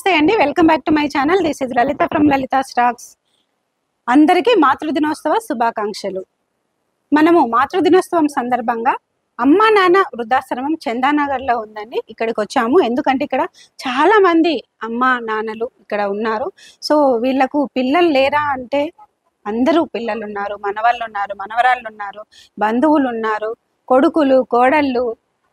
నమస్తే అండి, welcome back to my channel. This is Lalitha from Lalitha stocks. అందరికీ మాతృదినోత్సవ శుభాకాంక్షలు. మనము మాతృదినోత్సవం సందర్భంగా అమ్మా నాన్న వృద్ధాశ్రమం చందానగర్లో ఉందండి. ఇక్కడికి వచ్చాము ఎందుకంటే ఇక్కడ చాలా మంది అమ్మా నాన్నలు ఇక్కడ ఉన్నారు. సో వీళ్ళకు పిల్లలు లేరా అంటే అందరూ పిల్లలు ఉన్నారు, మనవాళ్ళు ఉన్నారు, మనవరాళ్ళు ఉన్నారు, బంధువులు ఉన్నారు, కొడుకులు కోడళ్ళు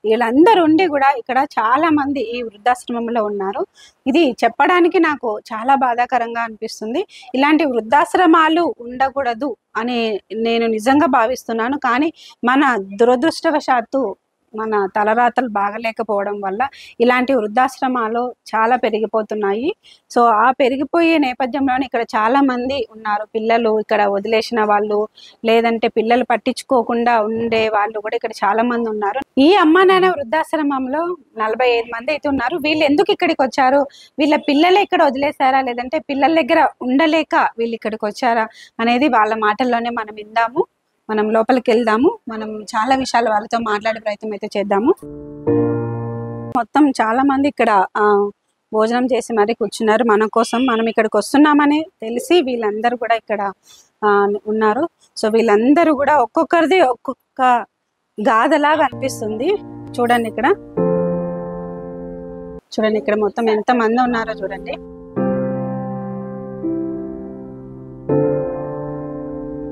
వీళ్ళందరూ ఉండి కూడా ఇక్కడ చాలా మంది ఈ వృద్ధాశ్రమంలో ఉన్నారు. ఇది చెప్పడానికి నాకు చాలా బాధాకరంగా అనిపిస్తుంది. ఇలాంటి వృద్ధాశ్రమాలు ఉండకూడదు అని నేను నిజంగా భావిస్తున్నాను. కానీ మన దురదృష్టవశాత్తు మన తలరాతలు బాగలేకపోవడం వల్ల ఇలాంటి వృద్ధాశ్రమాలు చాలా పెరిగిపోతున్నాయి. సో ఆ పెరిగిపోయే నేపథ్యంలోనే ఇక్కడ చాలా మంది ఉన్నారు. పిల్లలు ఇక్కడ వదిలేసిన వాళ్ళు, లేదంటే పిల్లలు పట్టించుకోకుండా ఉండే వాళ్ళు కూడా ఇక్కడ చాలా మంది ఉన్నారు. ఈ అమ్మా నాన్న వృద్ధాశ్రమంలో 45 మంది అయితే ఉన్నారు. వీళ్ళు ఎందుకు ఇక్కడికి వచ్చారు, వీళ్ళ పిల్లలే ఇక్కడ వదిలేశారా, లేదంటే పిల్లల దగ్గర ఉండలేక వీళ్ళు ఇక్కడికి వచ్చారా అనేది వాళ్ళ మాటల్లోనే మనం విందాము. మనం లోపలికి వెళ్దాము. మనం చాలా విషయాలు వాళ్ళతో మాట్లాడే ప్రయత్నం అయితే చేద్దాము. మొత్తం చాలా మంది ఇక్కడ భోజనం చేసి మరీ కూర్చున్నారు మన కోసం. మనం ఇక్కడికి వస్తున్నామని తెలిసి వీళ్ళందరూ కూడా ఇక్కడ ఉన్నారు. సో వీళ్ళందరూ కూడా ఒక్కొక్కరిది ఒక్కొక్క గాథలాగా అనిపిస్తుంది. చూడండి ఇక్కడ మొత్తం ఎంత మంది ఉన్నారో చూడండి.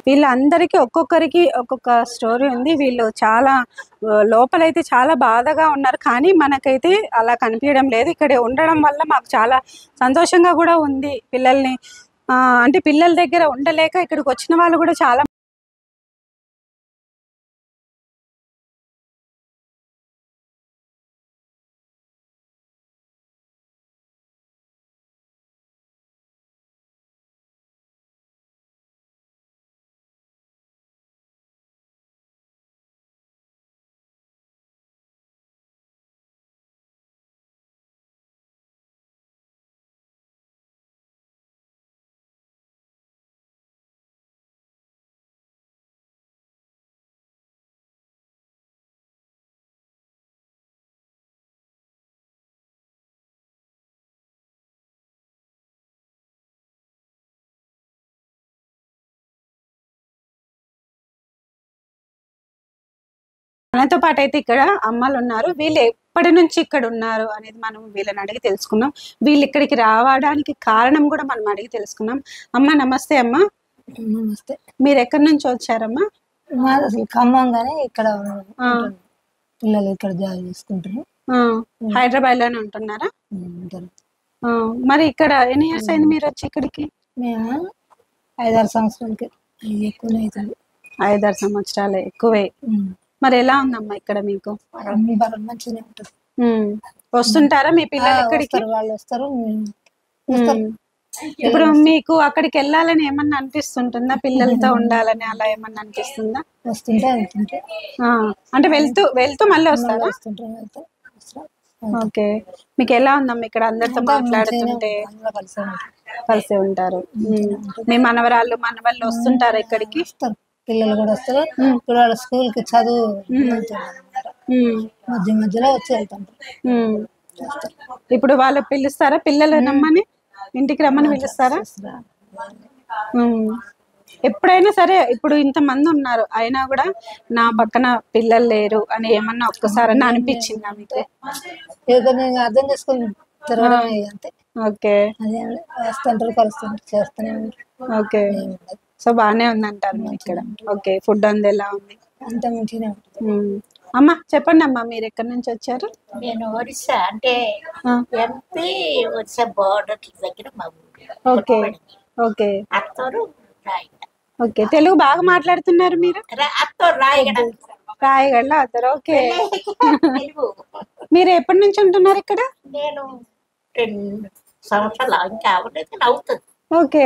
వీళ్ళందరికీ ఒక్కొక్కరికి ఒక్కొక్క స్టోరీ ఉంది. వీళ్ళు చాలా లోపలైతే చాలా బాధగా ఉన్నారు, కానీ మనకైతే అలా కనిపించడం లేదు. ఇక్కడ ఉండడం వల్ల మాకు చాలా సంతోషంగా కూడా ఉంది. పిల్లల్ని అంటే పిల్లల దగ్గర ఉండలేక ఇక్కడికి వచ్చిన వాళ్ళు కూడా చాలా మనతో పాటు అయితే ఇక్కడ అమ్మలు ఉన్నారు. వీళ్ళు ఎప్పటి నుంచి ఇక్కడ ఉన్నారు అనేది మనం వీళ్ళని అడిగి తెలుసుకున్నాం. వీళ్ళు ఇక్కడికి రావడానికి కారణం కూడా మనం అడిగి తెలుసుకున్నాం. అమ్మ నమస్తే. అమ్మ నమస్తే. మీరు ఎక్కడి నుంచి వచ్చారమ్మా? మాది అసలు ఖమ్మంగానే ఇక్కడ పిల్లలు ఇక్కడ జాబ్ చేసుకుంటారు. హైదరాబాద్ లోనే ఉంటున్నారా? మరి ఇక్కడ ఎన్ని ఇయర్స్ అయింది మీరు వచ్చి ఇక్కడికి? మేము 5-6 సంవత్సరాలకి. ఎక్కువనే అవుతుంది. 5-6 సంవత్సరాలే ఎక్కువే. మరి ఎలా ఉందమ్మా ఇక్కడ మీకు? మంచిగానే ఉంటుంది. వస్తుంటారా మీ పిల్లలు ఇక్కడికి? వాళ్ళు వస్తారు. ఇప్పుడు మీకు అక్కడికి వెళ్ళాలని ఏమన్నా అనిపిస్తుంటుందా? పిల్లలతో ఉండాలని అలా ఏమన్నా అనిపిస్తుందా? వస్తుంటే అంటే వెళ్తూ మళ్ళీ వస్తారా? ఓకే. మీకు ఎలా ఉందమ్మా ఇక్కడ అందరితో మాట్లాడుతుంటే? కలిసి ఉంటారు. మీ మనవరాళ్ళు మనవాళ్ళు వస్తుంటారా ఇక్కడికి? పిల్లలు కూడా వస్తారు. పిల్లలు స్కూల్ కి చదువు మధ్యలో వచ్చి వెళ్తుంటారు. ఇప్పుడు వాళ్ళు పిలుస్తారా పిల్లలు రమ్మని, ఇంటికి రమ్మని పిలుస్తారా? ఎప్పుడైనా సరే ఇప్పుడు ఇంతమంది ఉన్నారు అయినా కూడా నా పక్కన పిల్లలు లేరు అని ఏమన్నా ఒక్కసారి అనిపించిందా మీకు? అర్థం చేసుకుని తిరగడం అంతే. ఓకే. అదే వస్తుంటారు, కలుస్తుంటారు, చేస్తూనే ఉంటారు. ఓకే. సో బాగానే ఉందంటారు ఇక్కడ. ఓకే. ఫుడ్ అంది ఎలా ఉంది? అంత మంచిగానే ఉంటుంది. అమ్మా చెప్పండి అమ్మా, మీరు ఎక్కడి నుంచి వచ్చారు? నేను ఒరిస్సా, అంటే ఎంపీ ఒరిస్సా బోర్డర్ దగ్గర మా ఊరు. Okay. Okay. Atturu Rayagada. Okay. Telugu బాగా మాట్లాడుతున్నారు మీరు. అత్తూరు రాయగడలో అత్తరు. ఓకే. మీరు ఎప్పటి నుంచి ఉంటున్నారు ఇక్కడ? నేను 2 సంవత్సరాలు ఇంకా అవ్వలేదు, అవుతుంది. ఓకే.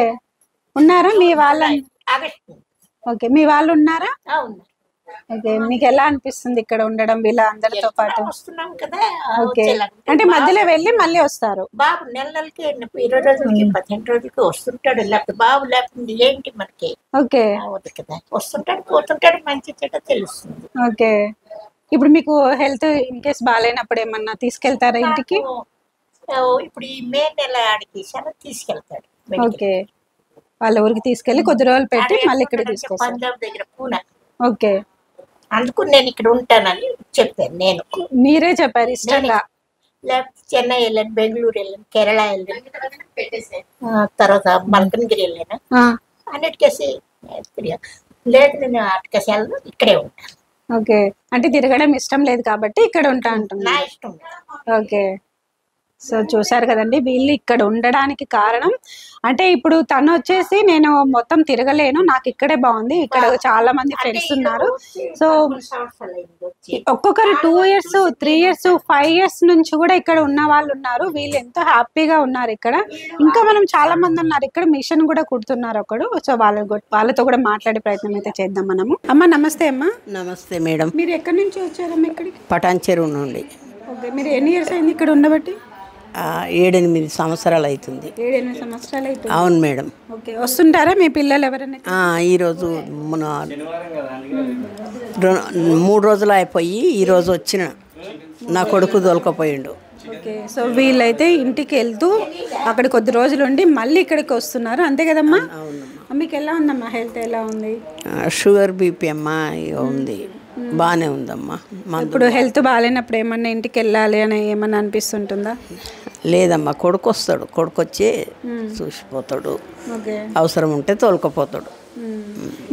ఉన్నారా మీ వాళ్ళ? ఓకే. మీ వాళ్ళు ఉన్నారా? ఓకే. మీకు ఎలా అనిపిస్తుంది ఇక్కడ ఉండడం వీళ్ళ అందరితో పాటు? వస్తున్నాం కదా. ఓకే. అంటే మధ్యలో వెళ్ళి మళ్ళీ వస్తారు? బాబు నెలలకి 20 రోజులకి 15 రోజులకి వస్తుంటాడు. లేకపోతే బాబు లేకపోతే ఏంటి మనకి. ఓకే. అవదు కదా, వస్తుంటాడు పోతుంటాడు, మంచి చెడ్డ తెలుస్తుంది. ఓకే. ఇప్పుడు మీకు హెల్త్ ఇన్ కేస్ బాగాలేనప్పుడు ఏమన్నా తీసుకెళ్తారా ఇంటికి? ఇప్పుడు ఈ మే నెల ఆడికి సెలవు తీసుకెళ్తాడు బయటికి. ఓకే, వాళ్ళ ఊరికి తీసుకెళ్లి కొద్ది రోజులు పెట్టి ఆడ మళ్ళీ ఇక్కడ ఎక్కడుంటాడంటే తీసుకొస్తారు. పంజాబ్ దగ్గర పూనా. ఓకే, అందుకు నేను ఇక్కడ ఉంటానని చెప్పాను నేను. మీరే చెప్పారు ఇష్టంగా. లేకపోతే చెన్నై వెళ్ళాను, బెంగళూరు వెళ్ళాను, కేరళ వెళ్ళాను, తర్వాత మల్కన్గిరి వెళ్ళాను. ఆ, అన్నిటికేసి లేదు, నేను అటుకేసి వెళ్ళను, ఇక్కడే ఉంటాను. ఓకే, అంటే తిరగడం ఇష్టం లేదు కాబట్టి ఇక్కడ ఉంటా నా అంటున్నా. ఇష్టం. ఓకే, సో చూసారు కదండి, వీళ్ళు ఇక్కడ ఉండడానికి కారణం అంటే ఇప్పుడు తను వచ్చేసి నేను మొత్తం తిరగలేను, నాకు ఇక్కడే బాగుంది, ఇక్కడ చాలా మంది ఫ్రెండ్స్ ఉన్నారు. సో ఒక్కొక్కరు 2 years 3 years 5 years నుంచి కూడా ఇక్కడ ఉన్న వాళ్ళు ఉన్నారు. వీళ్ళు ఎంతో హ్యాపీగా ఉన్నారు ఇక్కడ. ఇంకా మనం చాలా మంది ఉన్నారు ఇక్కడ, మిషన్ కూడా కుడుతున్నారు ఒకడు. సో వాళ్ళతో కూడా మాట్లాడే ప్రయత్నం అయితే చేద్దాం మనము. అమ్మ నమస్తే అమ్మ. నమస్తే మేడం. మీరు ఎక్కడి నుంచి వచ్చారమ్మా ఇక్కడికి? పటాన్ చెరువు నుండి. ఓకే, మీరు ఎన్ని ఇయర్స్ అయింది ఇక్కడ ఉండబట్టి? 7-8 సంవత్సరాలు అవుతుంది. 7-8 సంవత్సరాలు అయితే. అవును మేడం. ఓకే, వస్తుంటారా మీ పిల్లలు ఎవరైనా? ఈరోజు మన 3 రోజులు అయిపోయి ఈరోజు వచ్చిన నా కొడుకు దొలకపోయిండు. ఓకే, సో వీళ్ళైతే ఇంటికి వెళ్తూ అక్కడ కొద్ది రోజులు ఉండి మళ్ళీ ఇక్కడికి వస్తున్నారు, అంతే కదమ్మా? మీకు ఎలా ఉందమ్మా, హెల్త్ ఎలా ఉంది? షుగర్ బీపీ అమ్మా ఉంది, బాగానే ఉందమ్మా. ఇప్పుడు హెల్త్ బాగాలేనప్పుడు ఏమన్నా ఇంటికి వెళ్ళాలి అని ఏమన్నా అనిపిస్తుంటుందా? లేదమ్మా, కొడుకు వస్తాడు, కొడుకు వచ్చి చూసిపోతాడు, ఓకే, అవసరం ఉంటే తోలుకపోతాడు.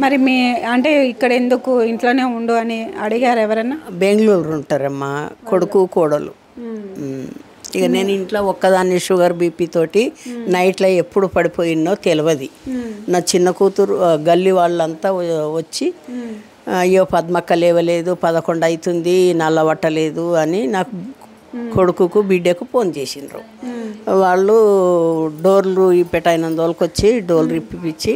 మరి మీ అంటే ఇక్కడ ఎందుకు ఇంట్లోనే ఉండు అని అడిగారు ఎవరన్నా? బెంగళూరు ఉంటారమ్మా కొడుకు కోడలు. ఇక నేను ఇంట్లో ఒక్కదాన్ని షుగర్ బీపీ తోటి నైట్లో ఎప్పుడు పడిపోయినో తెలియదు. నా చిన్న కూతురు గల్లీ వాళ్ళంతా వచ్చి అయ్యో పద్మక్క లేవలేదు, 11 అవుతుంది, నల్లబట్టలేదు అని నాకు కొడుకుకు బిడ్డకు ఫోన్ చేసిండ్రు. వాళ్ళు డోర్లు పెట్టైన దోలుకొచ్చి డోర్లు ఇప్పించి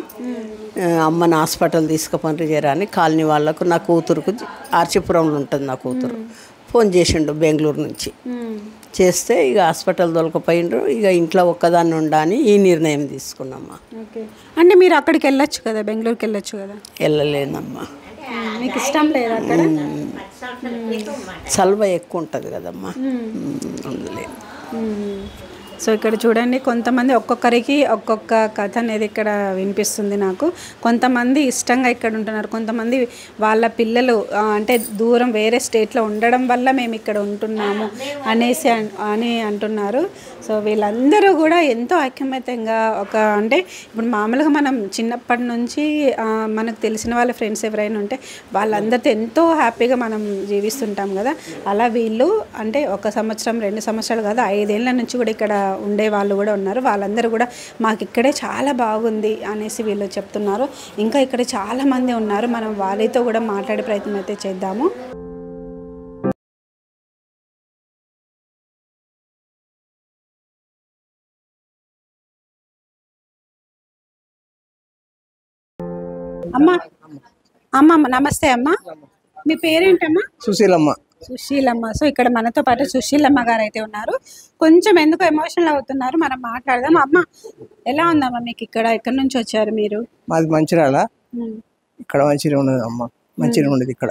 అమ్మని హాస్పిటల్ తీసుకుపోండి జరా అని కాలనీ వాళ్ళకు, నా కూతురుకు ఆర్చిపురంలో ఉంటుంది నా కూతురు, ఫోన్ చేసిండు బెంగళూరు నుంచి. చేస్తే ఇక హాస్పిటల్ దొరకపోయిండ్రు. ఇక ఇంట్లో ఒక్కదాన్ని ఉండని ఈ నిర్ణయం తీసుకున్నామ్మా. ఓకే, అంటే మీరు అక్కడికి వెళ్ళొచ్చు కదా, బెంగళూరుకి వెళ్ళొచ్చు కదా? వెళ్ళలేనమ్మా, మీకు ఇష్టం లేదు అక్కడ? చలువ ఎక్కువ ఉంటుంది కదమ్మా, ఉండలేదు. సో ఇక్కడ చూడండి, కొంతమంది ఒక్కొక్కరికి ఒక్కొక్క కథ అనేది ఇక్కడ వినిపిస్తుంది నాకు. కొంతమంది ఇష్టంగా ఇక్కడ ఉంటున్నారు, కొంతమంది వాళ్ళ పిల్లలు అంటే దూరం వేరే స్టేట్లో ఉండడం వల్ల మేము ఇక్కడ ఉంటున్నాము అనేసి అని అంటున్నారు. సో వీళ్ళందరూ కూడా ఎంతో ఐకమత్యంగా అంటే ఇప్పుడు మామూలుగా మనం చిన్నప్పటి నుంచి మనకు తెలిసిన వాళ్ళ ఫ్రెండ్స్ ఎవరైనా ఉంటే వాళ్ళందరితో ఎంతో హ్యాపీగా మనం జీవిస్తుంటాం కదా, అలా వీళ్ళు అంటే 1 సంవత్సరం 2 సంవత్సరాలు కాదు 5 ఏళ్ళ నుంచి కూడా ఇక్కడ ఉండే వాళ్ళు కూడా ఉన్నారు. వాళ్ళందరూ కూడా మాకు ఇక్కడే చాలా బాగుంది అనేసి వీళ్ళు చెప్తున్నారు. ఇంకా ఇక్కడ చాలా మంది ఉన్నారు, మనం వాళ్ళతో కూడా మాట్లాడే ప్రయత్నం అయితే చేద్దాము. అమ్మా, అమ్మ నమస్తే అమ్మా, మీ పేరేంటమ్మా? సుశీలమ్మ. సుశీలమ్మ. సో ఇక్కడ మనతో పాటు సుశీలమ్మ గారు అయితే ఉన్నారు. కొంచెం ఎందుకు ఎమోషనల్ అవుతున్నారు, మనం మాట్లాడదాం. అమ్మ ఎలా ఉందమ్మా మీకు ఇక్కడ? ఎక్కడి నుంచి వచ్చారు మీరు? మాది మంచిర్యాల. ఇక్కడ మంచిగా ఉండదు అమ్మ, మంచిగా ఉండదు ఇక్కడ,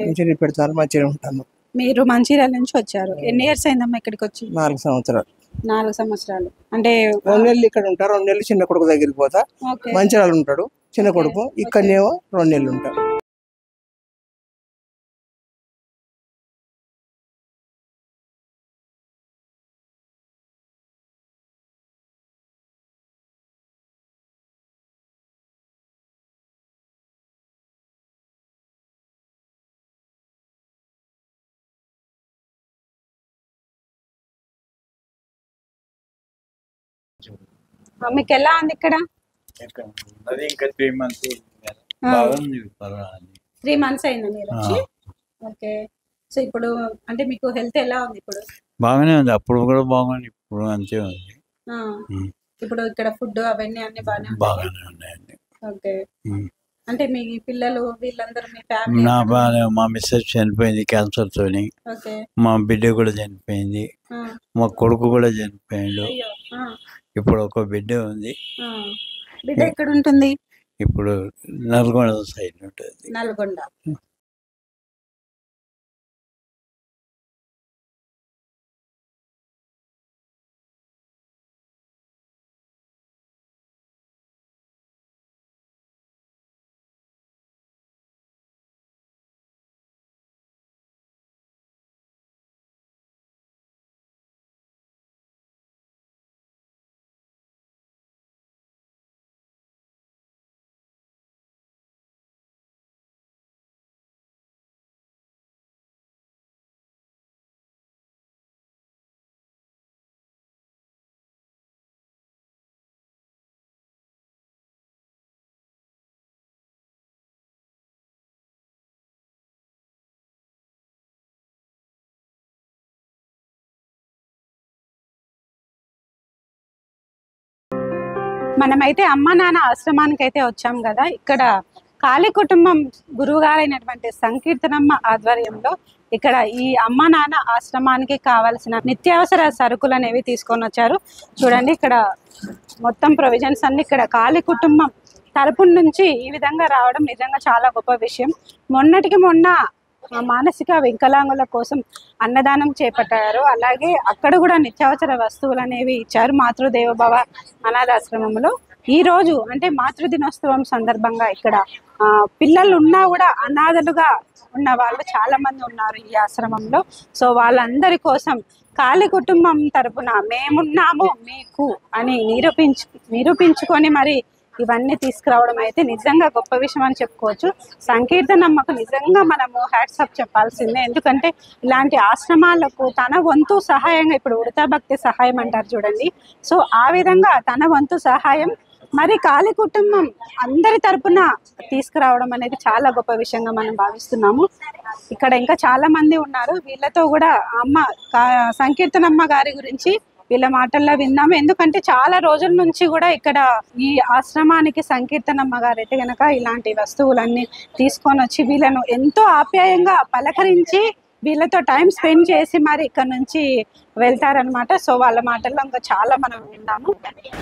మంచిగా పెడతారు, మంచిగా ఉంటాను. మీరు మంచిర్యాల నుంచి వచ్చారు, ఎన్ని ఇయర్స్ అయిందమ్మా ఇక్కడికి వచ్చి? 4 సంవత్సరాలు. 4 సంవత్సరాలు అంటే 2 నెలలు ఇక్కడ ఉంటారు, 2 నెలలు చిన్న కొడుకు దగ్గరికి పోతా. మంచిర్యాల ఉంటాడు చిన్న కొడుకు, ఇక్కడనేమో 2 నెలలు ఉంటారు. మీకు ఎలా ఉంది ఇక్కడ? ఇంకా 3 months. 3 months అయింది మీరు వచ్చి. ఓకే, సో ఇప్పుడు అంటే మీకు హెల్త్ ఎలా ఉంది ఇప్పుడు? బాగానే ఉంది, అప్పుడు కూడా బాగుంది, ఇప్పుడు అంతే ఉంది. ఇప్పుడు ఇక్కడ ఫుడ్ అవన్నీ అన్ని బాగానే ఉన్నాయండి. ఓకే, అంటే మీ పిల్లలు వీళ్ళందరూ మీ ఫ్యామిలీ? మా మిస్సెస్ చనిపోయింది క్యాన్సర్ తోని, మా బిడ్డ కూడా చనిపోయింది, మా కొడుకు కూడా చనిపోయాడు. ఇప్పుడు ఒక బిడ్డ ఉంది. బిడ్డ ఎక్కడ ఉంటుంది? ఇప్పుడు నల్గొండ సైడ్ ఉంటుంది. నల్గొండ. మనమైతే అమ్మ నాన్న ఆశ్రమానికి అయితే వచ్చాం కదా. ఇక్కడ కాళీ కుటుంబం గురువు గారైనటువంటి సంకీర్తనమ్మ ఆధ్వర్యంలో ఇక్కడ ఈ అమ్మ నాన్న ఆశ్రమానికి కావాల్సిన నిత్యావసర సరుకులు అనేవి తీసుకొని వచ్చారు. చూడండి ఇక్కడ మొత్తం ప్రొవిజన్స్ అన్ని ఇక్కడ కాళీ కుటుంబం తరపు నుంచి ఈ విధంగా రావడం నిజంగా చాలా గొప్ప విషయం. మొన్నటికి మొన్న మానసిక వికలాంగుల కోసం అన్నదానం చేపట్టారు. అలాగే అక్కడ కూడా నిత్యావసర వస్తువులు అనేవి ఇచ్చారు మాతృదేవోభవ అనాథాశ్రమంలో. ఈ రోజు అంటే మాతృదినోత్సవం సందర్భంగా ఇక్కడ పిల్లలు ఉన్నా కూడా అనాథలుగా ఉన్న వాళ్ళు చాలా మంది ఉన్నారు ఈ ఆశ్రమంలో. సో వాళ్ళందరి కోసం కాళీ కుటుంబం తరపున మేమున్నాము మీకు అని నిరూపించుకొని మరి ఇవన్నీ తీసుకురావడం అయితే నిజంగా గొప్ప విషయం అని చెప్పుకోవచ్చు. సంకీర్తనమ్మకు నిజంగా మనము హ్యాట్సాప్ చెప్పాల్సిందే. ఎందుకంటే ఇలాంటి ఆశ్రమాలకు తన వంతు సహాయంగా, ఇప్పుడు ఉడతా భక్తి సహాయం అంటారు చూడండి, సో ఆ విధంగా తన వంతు సహాయం మరి కాళీ కుటుంబం అందరి తరపున తీసుకురావడం అనేది చాలా గొప్ప విషయంగా మనం భావిస్తున్నాము. ఇక్కడ ఇంకా చాలా మంది ఉన్నారు, వీళ్ళతో కూడా సంకీర్తనమ్మ గారి గురించి వీళ్ళ మాటల్లో విన్నాము. ఎందుకంటే చాలా రోజుల నుంచి కూడా ఇక్కడ ఈ ఆశ్రమానికి సంకీర్తనమ్మ గారు అయితే గనక ఇలాంటి వస్తువులన్నీ తీసుకొని వచ్చి వీళ్ళను ఎంతో ఆప్యాయంగా పలకరించి వీళ్ళతో టైం స్పెండ్ చేసి మరి ఇక్కడ నుంచి వెళ్తారనమాట. సో వాళ్ళ మాటల్లో ఇంకా చాలా మనం విన్నాము.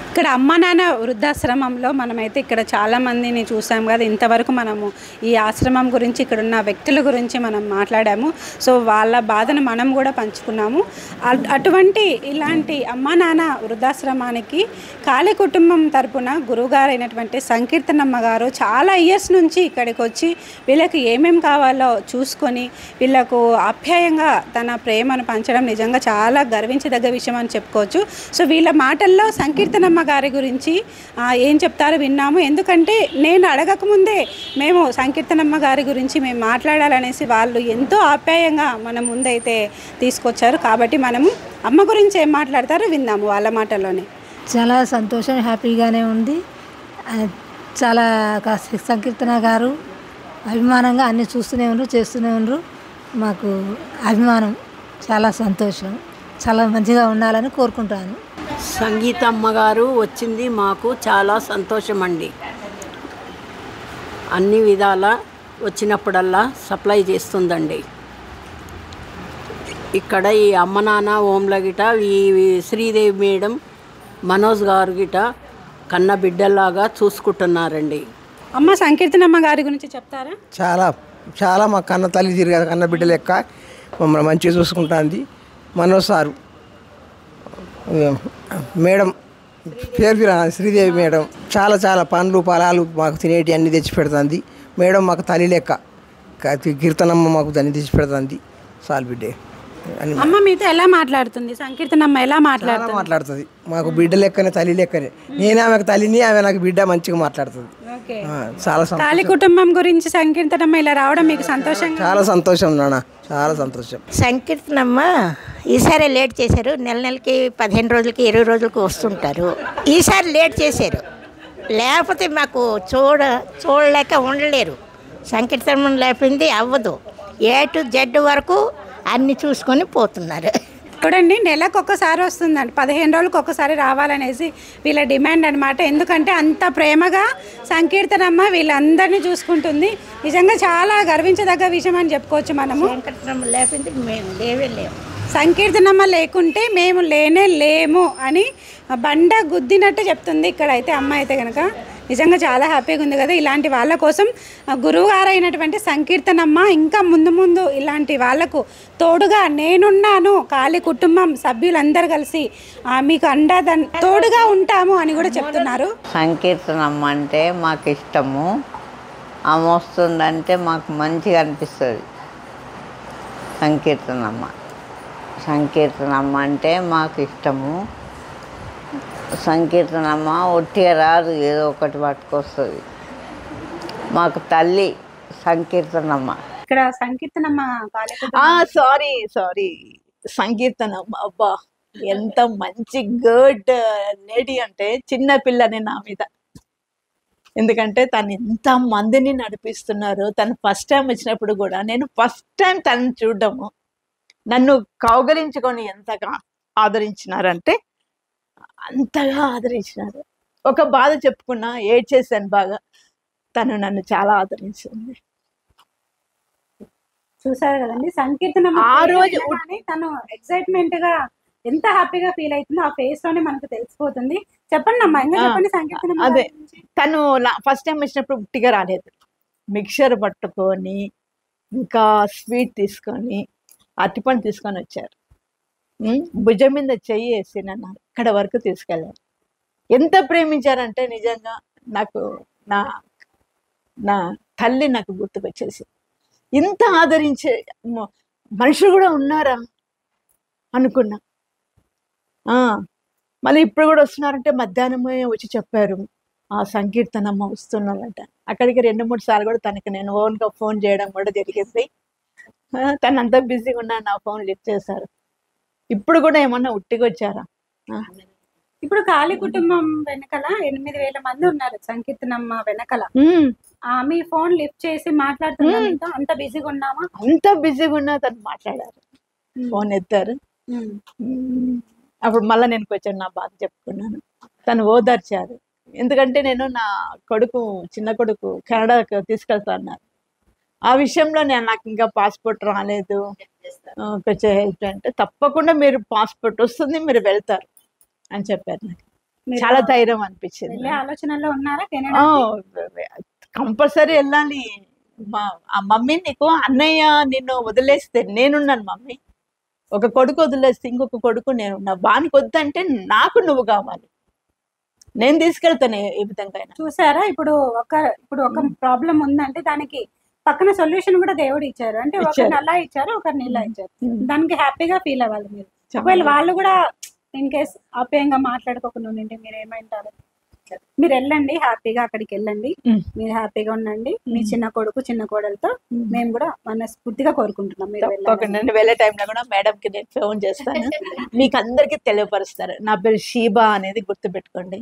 ఇక్కడ అమ్మ నాన్న వృద్ధాశ్రమంలో మనమైతే ఇక్కడ చాలా మందిని చూసాం కదా. ఇంతవరకు మనము ఈ ఆశ్రమం గురించి, ఇక్కడ ఉన్న వ్యక్తుల గురించి మనం మాట్లాడాము. సో వాళ్ళ బాధను మనం కూడా పంచుకున్నాము. అటువంటి ఇలాంటి అమ్మ నాన్న వృద్ధాశ్రమానికి కాళీ కుటుంబం తరపున గురువుగారైనటువంటి సంకీర్తనమ్మ గారు చాలా ఇయర్స్ నుంచి ఇక్కడికి వచ్చి వీళ్ళకి ఏమేమి కావాలో చూసుకొని వీళ్ళకు ఆప్యాయంగా తన ప్రేమను పంచడం నిజంగా చాలా గర్వించదగ్గ విషయం అని చెప్పుకోవచ్చు. సో వీళ్ళ మాటల్లో సంకీర్తనమ్మ గారి గురించి ఏం చెప్తారో విన్నాము. ఎందుకంటే నేను అడగకముందే మేము సంకీర్తనమ్మ గారి గురించి మేము మాట్లాడాలనేసి వాళ్ళు ఎంతో ఆప్యాయంగా మన ముందైతే తీసుకొచ్చారు. కాబట్టి మనము అమ్మ గురించి ఏం మాట్లాడతారో విన్నాము వాళ్ళ మాటల్లోనే. చాలా సంతోషం, హ్యాపీగానే ఉంది. చాలా సంకీర్తన గారు అభిమానంగా అన్నీ చూస్తూనే ఉన్నారు, చేస్తూనే ఉన్నారు. మాకు అభిమానం, చాలా సంతోషం, చాలా మంచిగా ఉండాలని కోరుకుంటాను. సంగీత అమ్మగారు వచ్చింది మాకు చాలా సంతోషం అండి. అన్ని విధాల వచ్చినప్పుడల్లా సప్లై చేస్తుందండి. ఇక్కడ ఈ అమ్మ నాన్న ఓంల గిట ఈ శ్రీదేవి మేడం, మనోజ్ గారు గిట కన్న బిడ్డల్లాగా చూసుకుంటున్నారండి. అమ్మ సంకీర్తనమ్మ గారి గురించి చెప్తారా? చాలా చాలా మా కన్న తల్లి తిరిగి కన్న బిడ్డ లెక్క మమ్మల్ని మంచిగా చూసుకుంటుంది. మనోజ్ సారు మేడం పేరు శ్రీదేవి మేడం చాలా చాలా పండ్లు పొలాలు మాకు తినేటి అన్నీ తెచ్చి పెడుతుంది. మేడం మాకు తల్లి లెక్క, కీర్తనమ్మ మాకు దాన్ని తెచ్చి పెడుతుంది. సాల్ బిడ్డే అమ్మ మీతో ఎలా మాట్లాడుతుంది? సంకీర్తనమ్మ ఎలా మాట్లాడుతుంది? మాకు బిడ్డ లెక్కనే, తల్లి లెక్కనే. నేనే ఆమెకు తల్లిని, ఆమె నాకు బిడ్డ, మంచిగా మాట్లాడుతుంది. చాలా కాళీ కుటుంబం గురించి సంకీర్తనమ్మ ఇలా రావడం మీకు సంతోషం? చాలా సంతోషం నాన్న, చాలా సంతోషం. సంకీర్తనమ్మ ఈసారి లేట్ చేశారు. నెలకి 15 రోజులకి 20 రోజులకి వస్తుంటారు. ఈసారి లేట్ చేశారు, లేకపోతే మాకు చూడలేక ఉండలేరు. సంకీర్తనమ్మ లేకపోయింది అవ్వదు. A to Z వరకు అన్ని చూసుకొని పోతున్నారు. చూడండి, నెలకు ఒక్కసారి వస్తుందండి, 15 రోజులకు ఒక్కసారి రావాలనేసి వీళ్ళ డిమాండ్ అనమాట. ఎందుకంటే అంత ప్రేమగా సంకీర్తనమ్మ వీళ్ళందరినీ చూసుకుంటుంది. నిజంగా చాలా గర్వించదగ్గ విషయం అని చెప్పుకోవచ్చు మనము. సంకీర్తనమ్మ లేకపోతే మేము లేము. సంకీర్తనమ్మ లేకుంటే మేము లేము అని బండ గుద్దినట్టు చెప్తుంది ఇక్కడైతే అమ్మ అయితే కనుక. నిజంగా చాలా హ్యాపీగా ఉంది కదా. ఇలాంటి వాళ్ళ కోసం గురువు గారు అయినటువంటి సంకీర్తనమ్మ ఇంకా ముందు ఇలాంటి వాళ్ళకు తోడుగా నేనున్నాను, కాళీ కుటుంబం సభ్యులందరూ కలిసి మీకు తోడుగా ఉంటాము అని కూడా చెప్తున్నారు. సంకీర్తనమ్మ అంటే మాకు ఇష్టము. ఆమె వస్తుందంటే మాకు మంచిగా అనిపిస్తుంది. సంకీర్తనమ్మ అంటే మాకు ఇష్టము. సంకీర్తనమ్మ ఒట్టిగా రాదు, ఏదో ఒకటి పట్టుకొస్తుంది. మాకు తల్లి సంకీర్తనమ్మ. ఇక్కడ సంకీర్తనమ్మ సారీ సంకీర్తనమ్మ అబ్బా ఎంత మంచి గుడ్ లేడీ అంటే చిన్న పిల్లని నా మీద. ఎందుకంటే తను ఎంత మందిని నడిపిస్తున్నారు. తను ఫస్ట్ టైం వచ్చినప్పుడు కూడా నేను ఫస్ట్ టైం తనని చూడడము, నన్ను కౌగలించుకొని ఎంతగా ఆదరించినారంటే అంతగా ఆదరించినారు. ఒక బాధ చెప్పుకున్నా, ఏడ్చేసాను బాగా. తను నన్ను చాలా ఆదరించింది. చూసారు కదండి సంకీర్తన ఆ రోజు తను ఎక్సైట్మెంట్ గా ఎంత హ్యాపీగా ఫీల్ అవుతుందో ఆ ఫేస్ లోనే మనకు తెలిసిపోతుంది. చెప్పండి అమ్మా, ఇంకా చెప్పండి సంకీర్తన. అదే తను ఫస్ట్ టైం వచ్చినప్పుడు ఉట్టిగా రాలేదు. మిక్చర్ పట్టుకొని, ఇంకా స్వీట్ తీసుకొని, అరటిపండు తీసుకొని వచ్చారు. భుజం మీద చెయ్యి వేసి నన్ను అక్కడ వరకు తీసుకెళ్ళారు. ఎంత ప్రేమించారంటే నిజంగా నాకు నా నా తల్లి నాకు గుర్తుకొచ్చేసి, ఇంత ఆదరించే మనుషులు కూడా ఉన్నారా అనుకున్నా. మళ్ళీ ఇప్పుడు కూడా వస్తున్నారంటే మధ్యాహ్నమే వచ్చి చెప్పారు, ఆ సంకీర్తనమ్మ వస్తున్నారంట. అక్కడికి 2-3 సార్లు కూడా తనకి నేను ఓన్గా ఫోన్ చేయడం కూడా జరిగింది. తను అంతా బిజీగా ఉన్నా నా ఫోన్ లిఫ్ట్ చేశారు. ఇప్పుడు కూడా ఏమన్నా ఉట్టిగా వచ్చారా? ఇప్పుడు కాళీ కుటుంబం వెనకల 8,000 మంది ఉన్నారు సంకీర్తనమ్మ వెనకల. మీ ఫోన్ లిఫ్ట్ చేసి మాట్లాడుతున్నా అంత బిజీగా ఉన్నామా? అంత బిజీగా ఉన్నా తను మాట్లాడారు, ఫోన్ ఎత్తారు. అప్పుడు మళ్ళీ నేను కొంచెం నా బాధ చెప్పుకున్నాను. తను ఓదార్చారు. ఎందుకంటే నేను నా చిన్న కొడుకు కెనడాకి తీసుకెళ్తా అన్నారు. ఆ విషయంలో నాకు ఇంకా పాస్పోర్ట్ రాలేదు, కొంచెం హెల్ప్ అంటే, తప్పకుండా మీరు పాస్పోర్ట్ వస్తుంది, మీరు వెళ్తారు అని చెప్పారు. నాకు చాలా ధైర్యం అనిపించింది. ఆలోచనలో ఉన్నారా? కంపల్సరీ వెళ్ళాలి. ఆ మమ్మీ, నీకు అన్నయ్య నిన్ను వదిలేస్తే నేనున్నాను మమ్మీ. ఒక కొడుకు వదిలేస్తే ఇంకొక కొడుకు నేనున్నా. వానికి వద్దంటే నాకు నువ్వు కావాలి, నేను తీసుకెళ్తాను ఏ విధంగా. చూసారా, ఇప్పుడు ఒక ప్రాబ్లం ఉందంటే దానికి పక్కన సొల్యూషన్ కూడా దేవుడు ఇచ్చారు. అంటే ఒకరిని అలా ఇచ్చారు, ఒకరిని ఇలా ఇచ్చారు. దానికి హ్యాపీగా ఫీల్ అవ్వాలి మీరు. ఒకవేళ వాళ్ళు కూడా ఇన్ కేస్ ఆప్యాయంగా మాట్లాడుకోకుండా ఉంటే మీరు ఏమంటారు? మీరు వెళ్ళండి, హ్యాపీగా అక్కడికి వెళ్ళండి, మీరు హ్యాపీగా ఉండండి. మీ చిన్న కొడుకు చిన్న కోడలతో మేము కూడా మనస్ఫూర్తిగా కోరుకుంటున్నాం. నేను వెళ్ళే టైంలో కూడా మేడంకి నేను ఫోన్ చేస్తాను, మీకు అందరికీ తెలియపరుస్తారు. నా పేరు షీబా అనేది గుర్తుపెట్టుకోండి.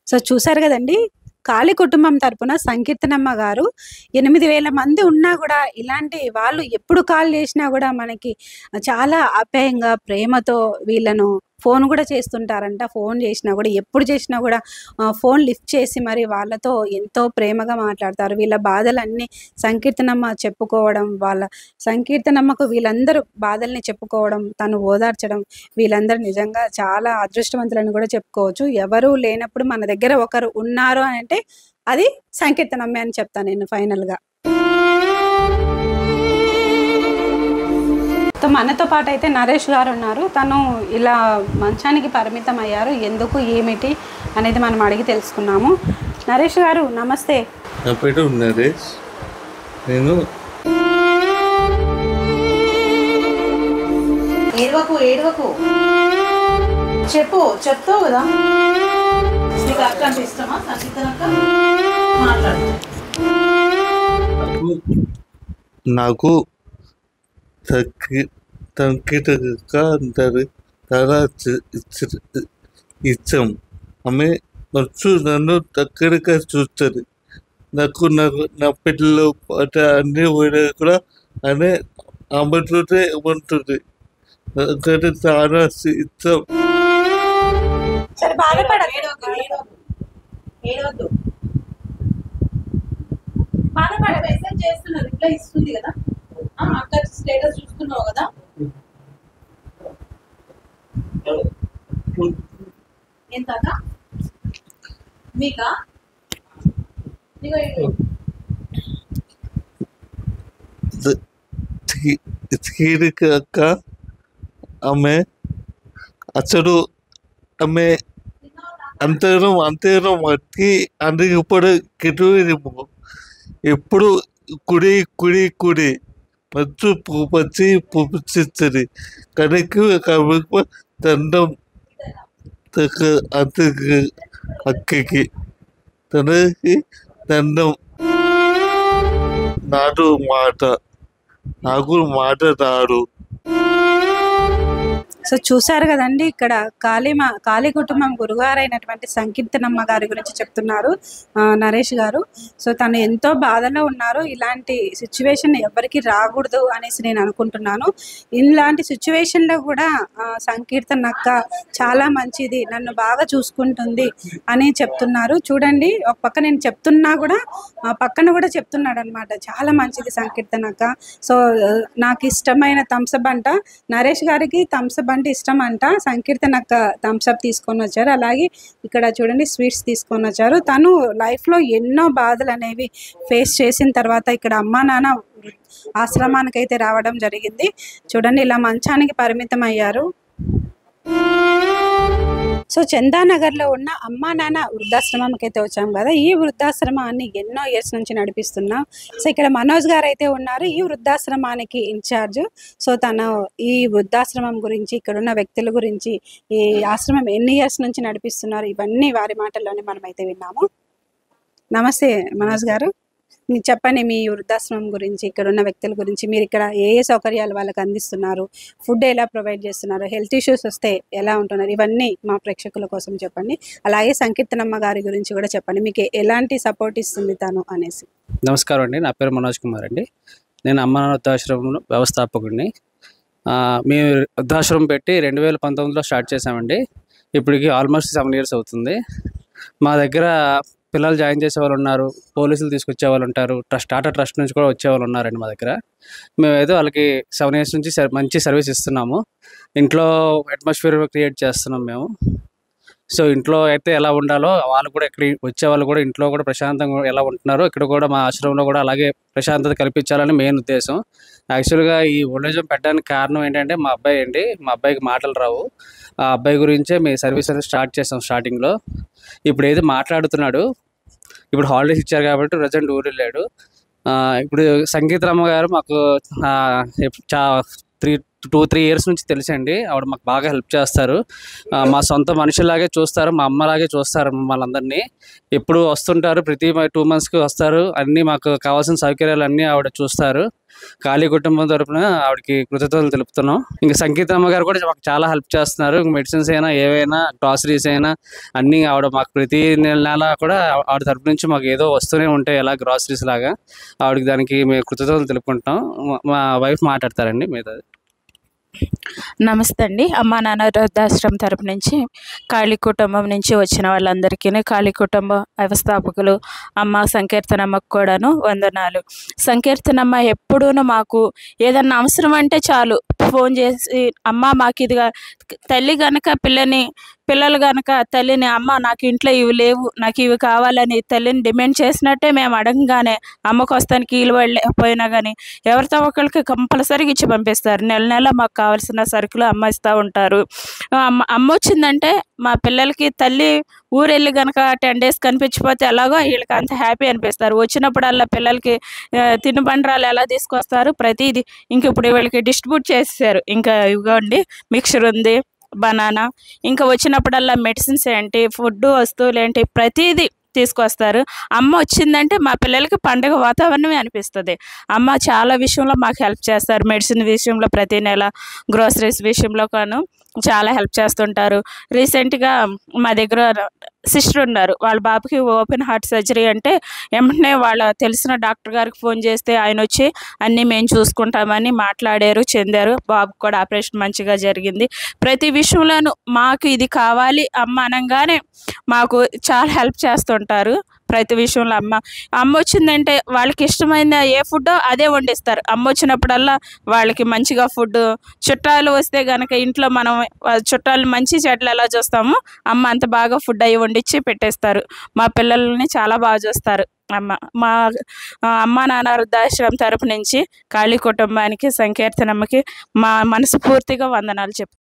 సో చూసారు కదండి, కాళీ కుటుంబం తరపున సంకీర్తనమ్మ గారు 8,000 మంది ఉన్నా కూడా ఇలాంటి వాళ్ళు ఎప్పుడు కాల్ చేసినా కూడా మనకి చాలా ఆప్యాయంగా ప్రేమతో వీళ్ళను ఫోన్ కూడా చేస్తుంటారంట. ఫోన్ చేసినా కూడా ఎప్పుడు చేసినా కూడా ఫోన్ లిఫ్ట్ చేసి మరి వాళ్ళతో ఎంతో ప్రేమగా మాట్లాడతారు. వీళ్ళ బాధలన్నీ సంకీర్తనమ్మ చెప్పుకోవడం, వాళ్ళ సంకీర్తనమ్మకు వీళ్ళందరూ బాధల్ని చెప్పుకోవడం, తను ఓదార్చడం, వీళ్ళందరూ నిజంగా చాలా అదృష్టవంతులని కూడా చెప్పుకోవచ్చు. ఎవరు లేనప్పుడు మన దగ్గర ఒకరు ఉన్నారు అని అంటే అది సంకీర్తనమ్మే అని చెప్తాను నేను ఫైనల్గా. మనతో పాటు అయితే నరేష్ గారు ఉన్నారు. తను ఇలా మంచానికి పరిమితం అయ్యారు, ఎందుకు ఏమిటి అనేది మనం అడిగి తెలుసుకున్నాము. నరేష్ గారు నమస్తే. నా పేరు నరేష్. నేను ఏడవకు చెప్తావు కదా. నీకు అక్క అంటే ఇష్టమా? నాకు చాలా ఇష్టం. ఆమె నన్ను దగ్గరగా చూస్తుంది. నాకు నా పిల్లలు అన్ని పోయినా కూడా ఆమె ఆమెతోనే ఉంటుంది. నాకంటే చాలా ఇష్టం. ఇస్తుంది కదా, అక్క స్టేటస్ చూస్తున్నావు కదా. ఎంత మీకా అక్క ఆమె అసలు ఆమె అంతేనం మట్టి అందుకు ఇప్పుడు ఎప్పుడు కుడి కుడి కుడి మంచు పచ్చి పుచ్చిస్తుంది కనుక దండం అక్కకి తనకి దండం. నాకు మాట రాడు. సో చూసారు కదండి, ఇక్కడ కాళీ కుటుంబం గురుగారైనటువంటి సంకీర్తనమ్మ గారి గురించి చెప్తున్నారు నరేష్ గారు. సో తను ఎంతో బాధలో ఉన్నారు. ఇలాంటి సిచ్యువేషన్ ఎవరికి రాకూడదు అనేసి నేను అనుకుంటున్నాను. ఇలాంటి సిచ్యువేషన్లో కూడా సంకీర్తనక్క చాలా మంచిది, నన్ను బాగా చూసుకుంటుంది అని చెప్తున్నారు. చూడండి, ఒక పక్క నేను చెప్తున్నా కూడా పక్కన కూడా చెప్తున్నాడు అనమాట, చాలా మంచిది సంకీర్తనక్క. సో నాకు ఇష్టమైన థమ్స్అప్ అంట, నరేష్ గారికి థమ్స్అప్ అంటే ఇష్టం అంట. సంకీర్తనక్క థమ్స్అప్ తీసుకొని వచ్చారు. అలాగే ఇక్కడ చూడండి స్వీట్స్ తీసుకొని వచ్చారు. తను లైఫ్లో ఎన్నో బాధలు అనేవి ఫేస్ చేసిన తర్వాత ఇక్కడ అమ్మా నాన్న ఆశ్రమానికి అయితే రావడం జరిగింది. చూడండి, ఇలా మంచానికి పరిమితం అయ్యారు. సో చందానగర్లో ఉన్న అమ్మా నాన్న వృద్ధాశ్రమంకి అయితే వచ్చాం కదా. ఈ వృద్ధాశ్రమాన్ని ఎన్నో ఇయర్స్ నుంచి నడిపిస్తున్నాం. సో ఇక్కడ మనోజ్ గారు అయితే ఉన్నారు, ఈ వృద్ధాశ్రమానికి ఇన్ఛార్జ్. సో తను ఈ వృద్ధాశ్రమం గురించి, ఇక్కడ ఉన్న వ్యక్తుల గురించి, ఈ ఆశ్రమం ఎన్ని ఇయర్స్ నుంచి నడిపిస్తున్నారు, ఇవన్నీ వారి మాటల్లోనే మనం అయితే విన్నాము. నమస్తే మనోజ్ గారు, మీరు చెప్పండి మీ వృద్ధాశ్రమం గురించి, ఇక్కడ ఉన్న వ్యక్తుల గురించి, మీరు ఇక్కడ ఏ సౌకర్యాలు వాళ్ళకి అందిస్తున్నారు, ఫుడ్ ఎలా ప్రొవైడ్ చేస్తున్నారు, హెల్త్ ఇష్యూస్ వస్తే ఎలా ఉంటున్నారు, ఇవన్నీ మా ప్రేక్షకుల కోసం చెప్పండి. అలాగే సంకీర్తనమ్మ గారి గురించి కూడా చెప్పండి, మీకు ఎలాంటి సపోర్ట్ ఇస్తుంది తను అనేసి. నమస్కారం అండి, నా పేరు మనోజ్ కుమార్ అండి. నేను అమ్మ నాన్న వృద్ధాశ్రమం వ్యవస్థాపకుడిని. మేము వృద్ధాశ్రమం పెట్టి 2019లో స్టార్ట్ చేసామండి. ఇప్పటికి ఆల్మోస్ట్ 7 years అవుతుంది. మా దగ్గర పిల్లలు జాయిన్ చేసే వాళ్ళు ఉన్నారు, పోలీసులు తీసుకొచ్చే వాళ్ళు ఉంటారు, టాటా ట్రస్ట్ నుంచి కూడా వచ్చేవాళ్ళు ఉన్నారండి మా దగ్గర. మేమైతే వాళ్ళకి 7 years నుంచి మంచి సర్వీస్ ఇస్తున్నాము. ఇంట్లో అట్మాస్ఫియర్ క్రియేట్ చేస్తున్నాం మేము. సో ఇంట్లో అయితే ఎలా ఉండాలో వాళ్ళు కూడా ఇక్కడ వచ్చే వాళ్ళు కూడా ఇంట్లో కూడా ప్రశాంతంగా ఎలా ఉంటున్నారో ఇక్కడ కూడా మా ఆశ్రమంలో కూడా అలాగే ప్రశాంతత కల్పించాలని మెయిన్ ఉద్దేశం. యాక్చువల్గా ఈ ఓల్డేజ్ హోమ్ పెట్టడానికి కారణం ఏంటంటే మా అబ్బాయికి మాటలు రావు. ఆ అబ్బాయి గురించే మేము సర్వీస్ అనేది స్టార్ట్ చేసాం స్టార్టింగ్లో. ఇప్పుడు ఏదో మాట్లాడుతున్నాడు, ఇప్పుడు హాలిడేస్ ఇచ్చారు కాబట్టి ప్రజెంట్ ఊరు వెళ్ళాడు. ఇప్పుడు సంగీతరమ్మ గారు మాకు 2-3 years నుంచి తెలుసండి. ఆవిడ మాకు బాగా హెల్ప్ చేస్తారు, మా సొంత మనుషులాగే చూస్తారు, మా అమ్మలాగే చూస్తారు మమ్మల్ని అందరినీ. ఎప్పుడు వస్తుంటారు, ప్రతి 2 monthsకి వస్తారు, అన్నీ మాకు కావాల్సిన సౌకర్యాలు అన్నీ ఆవిడ చూస్తారు. కాళీ కుటుంబం తరపున ఆవిడకి కృతజ్ఞతలు తెలుపుతున్నాం. ఇంకా సంకీర్తనమ్మ గారు కూడా మాకు చాలా హెల్ప్ చేస్తున్నారు. మెడిసిన్స్ అయినా ఏవైనా గ్రాసరీస్ అయినా అన్నీ ఆవిడ మాకు ప్రతి నెల కూడా ఆవిడ తరపు నుంచి మాకు ఏదో వస్తూనే ఉంటాయి, ఎలా గ్రాసరీస్ లాగా. ఆవిడకి దానికి మేము కృతజ్ఞతలు తెలుపుకుంటాం. మా వైఫ్ మాట్లాడతారండి మీద. నమస్తే అండి, అమ్మా నాన్న వృద్ధాశ్రమం తరపు నుంచి కాళీ కుటుంబం నుంచి వచ్చిన వాళ్ళందరికీ, కాళీ కుటుంబ వ్యవస్థాపకులు అమ్మ సంకీర్తనమ్మకు కూడాను వందనాలు. సంకీర్తనమ్మ ఎప్పుడూ మాకు ఏదన్నా అవసరం అంటే చాలు ఫోన్ చేసి, అమ్మ మాకు ఇదిగా, తల్లి కనుక పిల్లలు కనుక తల్లిని, అమ్మ నాకు ఇంట్లో ఇవి లేవు, నాకు ఇవి కావాలని తల్లిని డిమాండ్ చేసినట్టే మేము అడగగానే అమ్మకు వస్తానికి వీలు పోయినా కానీ ఎవరితో ఒకరికి కంపల్సరీగా ఇచ్చి పంపిస్తారు. నెల మాకు కావాల్సిన సరుకులు అమ్మ ఇస్తూ ఉంటారు. అమ్మ వచ్చిందంటే మా పిల్లలకి తల్లి ఊరెళ్ళి కనుక 10 days కనిపించిపోతే ఎలాగో వీళ్ళకి అంత హ్యాపీ అనిపిస్తారు. వచ్చినప్పుడల్లా పిల్లలకి తినుబండరాలు ఎలా తీసుకొస్తారు ప్రతిదీ. ఇంక ఇప్పుడు వీళ్ళకి డిస్ట్రిబ్యూట్ చేసేసారు. ఇంకా ఇవ్వండి, మిక్చర్ ఉంది, బనానా, ఇంకా వచ్చినప్పుడల్లా మెడిసిన్స్ ఏంటి, ఫుడ్ వస్తువులు ఏంటి, ప్రతిదీ తీసుకొస్తారు. అమ్మ వచ్చిందంటే మా పిల్లలకి పండుగ వాతావరణమే అనిపిస్తుంది. అమ్మ చాలా విషయంలో మాకు హెల్ప్ చేస్తారు. మెడిసిన్ విషయంలో ప్రతి నెల, గ్రోసరీస్ విషయంలో కాను చాలా హెల్ప్ చేస్తుంటారు. రీసెంట్గా మా దగ్గర సిస్టర్ ఉన్నారు, వాళ్ళ బాబుకి ఓపెన్ హార్ట్ సర్జరీ అంటే వెంటనే వాళ్ళ తెలిసిన డాక్టర్ గారికి ఫోన్ చేస్తే ఆయన వచ్చి అన్నీ మేము చూసుకుంటామని మాట్లాడారు, చెందారు. బాబుకి కూడా ఆపరేషన్ మంచిగా జరిగింది. ప్రతి విషయంలోనూ మాకు ఇది కావాలి అమ్మ అనగానే మాకు చాలా హెల్ప్ చేస్తుంటారు. ప్రతి విషయంలో అమ్మ వచ్చిందంటే వాళ్ళకి ఇష్టమైన ఏ ఫుడ్డో అదే వండిస్తారు. అమ్మ వచ్చినప్పుడల్లా వాళ్ళకి మంచిగా ఫుడ్, చుట్టాలు వస్తే కనుక ఇంట్లో మనం చుట్టాలు మంచి చెడ్లు ఎలా చూస్తామో అమ్మ అంత బాగా ఫుడ్ అవి వండించి పెట్టేస్తారు. మా పిల్లల్ని చాలా బాగా చూస్తారు అమ్మ. మా అమ్మ నాన్న వృద్ధాశ్రమం తరపు నుంచి కాళీ కుటుంబానికి, సంకీర్తనమ్మకి మా మనస్ఫూర్తిగా వందనాలు చెప్తాను.